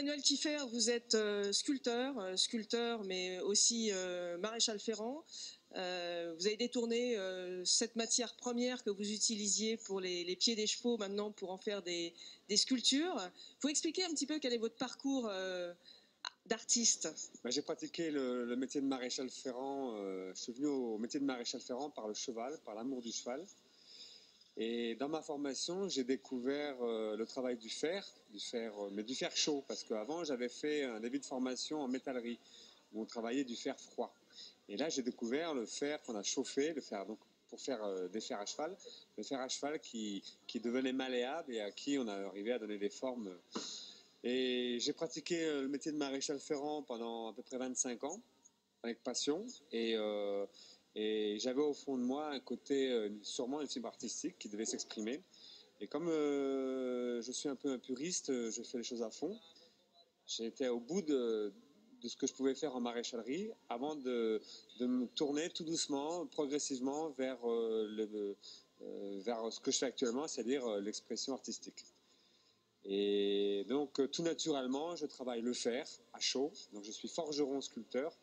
Emmanuel Kiffer, vous êtes sculpteur, mais aussi maréchal ferrant. Vous avez détourné cette matière première que vous utilisiez pour les pieds des chevaux maintenant pour en faire des sculptures. Vous pouvez expliquer un petit peu quel est votre parcours d'artiste? J'ai pratiqué le métier de maréchal ferrant. Je suis venu au métier de maréchal ferrant par le cheval, par l'amour du cheval. Et dans ma formation, j'ai découvert le travail du fer, mais du fer chaud, parce qu'avant j'avais fait un début de formation en métallerie, où on travaillait du fer froid. Et là, j'ai découvert le fer qu'on a chauffé, le fer, donc, pour faire des fers à cheval, le fer à cheval qui devenait malléable et à qui on a arrivé à donner des formes. Et j'ai pratiqué le métier de maréchal ferrant pendant à peu près 25 ans, avec passion. Et j'avais au fond de moi un côté, sûrement une fibre artistique qui devait s'exprimer. Et comme je suis un peu un puriste, je fais les choses à fond. J'ai été au bout de ce que je pouvais faire en maréchalerie avant de me tourner tout doucement, progressivement vers ce que je fais actuellement, c'est-à-dire l'expression artistique. Et donc tout naturellement, je travaille le fer à chaud, donc je suis forgeron sculpteur.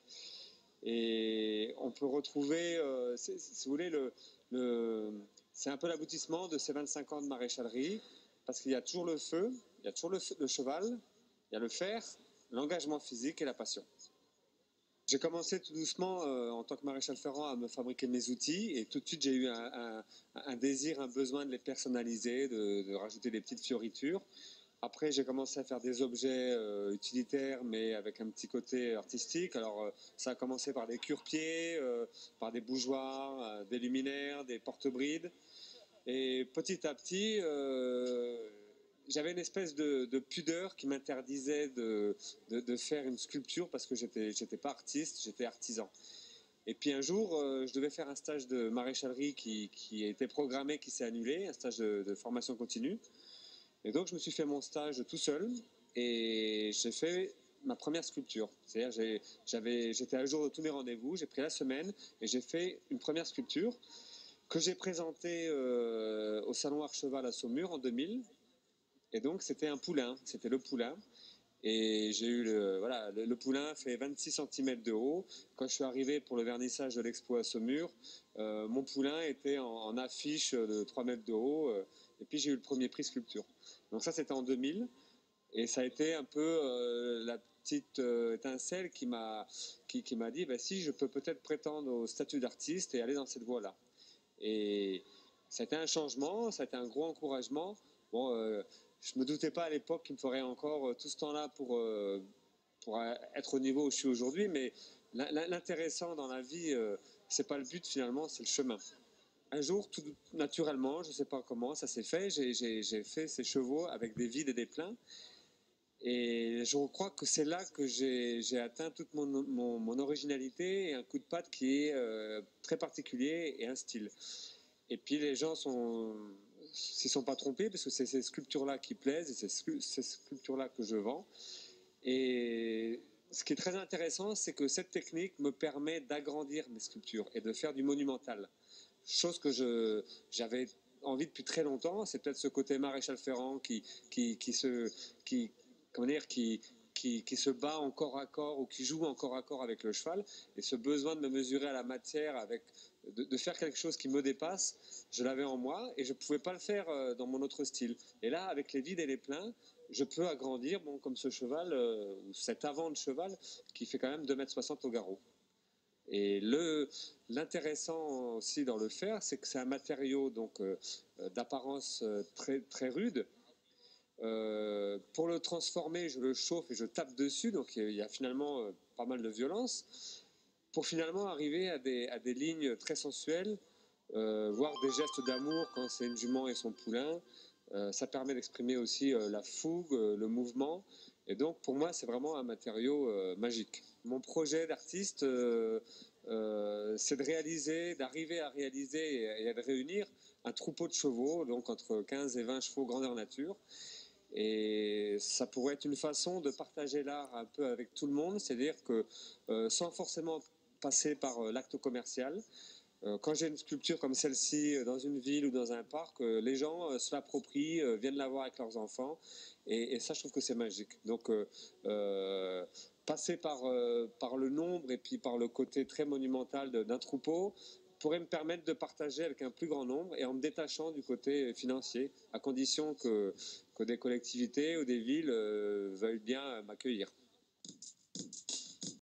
Et on peut retrouver, si vous voulez, c'est un peu l'aboutissement de ces 25 ans de maréchalerie, parce qu'il y a toujours le feu, il y a toujours le cheval, il y a le fer, l'engagement physique et la passion. J'ai commencé tout doucement en tant que maréchal ferrant à me fabriquer mes outils, et tout de suite j'ai eu un désir, un besoin de les personnaliser, de rajouter des petites fioritures. Après, j'ai commencé à faire des objets utilitaires, mais avec un petit côté artistique. Alors, ça a commencé par des cure-pieds, par des bougeoirs, des luminaires, des porte-brides. Et petit à petit, j'avais une espèce de pudeur qui m'interdisait de faire une sculpture parce que j'étais pas artiste, j'étais artisan. Et puis un jour, je devais faire un stage de maréchalerie qui a été programmé, qui s'est annulé, un stage de formation continue. Et donc, je me suis fait mon stage tout seul et j'ai fait ma première sculpture. C'est-à-dire, j'étais à jour de tous mes rendez-vous, j'ai pris la semaine et j'ai fait une première sculpture que j'ai présentée au Salon Archeval à Saumur en 2000. Et donc, c'était un poulain, c'était le poulain. Et j'ai eu le poulain fait 26 cm de haut. Quand je suis arrivé pour le vernissage de l'expo à Saumur, mon poulain était en affiche de 3 mètres de haut. Et puis j'ai eu le premier prix sculpture. Donc ça, c'était en 2000. Et ça a été un peu la petite étincelle qui m'a dit, bah, si je peux peut-être prétendre au statut d'artiste et aller dans cette voie-là. Et ça a été un changement, ça a été un gros encouragement. Bon, je ne me doutais pas à l'époque qu'il me faudrait encore tout ce temps-là pour être au niveau où je suis aujourd'hui, mais l'intéressant dans la vie, c'est pas le but finalement, c'est le chemin. Un jour, tout naturellement, je ne sais pas comment, ça s'est fait, j'ai fait ces chevaux avec des vides et des pleins. Et je crois que c'est là que j'ai atteint toute mon originalité et un coup de patte qui est très particulier et un style. Et puis les gens s'y sont pas trompés parce que c'est ces sculptures-là qui plaisent et c'est ces sculptures-là que je vends. Et ce qui est très intéressant, c'est que cette technique me permet d'agrandir mes sculptures et de faire du monumental. Chose que j'avais envie depuis très longtemps. C'est peut-être ce côté maréchal ferrant qui se bat en corps à corps ou qui joue en corps à corps avec le cheval. Et ce besoin de me mesurer à la matière, de faire quelque chose qui me dépasse, je l'avais en moi et je ne pouvais pas le faire dans mon autre style. Et là, avec les vides et les pleins, je peux agrandir, bon, comme ce cheval, ou cet avant de cheval, qui fait quand même 2,60 m au garrot. Et l'intéressant aussi dans le fer, c'est que c'est un matériau d'apparence très, très rude. Pour le transformer, je le chauffe et je tape dessus, donc il y a finalement pas mal de violence, pour finalement arriver à des lignes très sensuelles, voire des gestes d'amour quand c'est une jument et son poulain. Ça permet d'exprimer aussi la fougue, le mouvement. Et donc, pour moi, c'est vraiment un matériau magique. Mon projet d'artiste, c'est d'arriver à réaliser et à réunir un troupeau de chevaux, donc entre 15 et 20 chevaux grandeur nature. Et ça pourrait être une façon de partager l'art un peu avec tout le monde, c'est-à-dire que sans forcément passer par l'acte commercial, Quand j'ai une sculpture comme celle-ci dans une ville ou dans un parc, les gens se l'approprient, viennent la voir avec leurs enfants, et ça, je trouve que c'est magique. Donc, passer par le nombre et puis par le côté très monumental d'un troupeau pourrait me permettre de partager avec un plus grand nombre et en me détachant du côté financier, à condition que des collectivités ou des villes veuillent bien m'accueillir.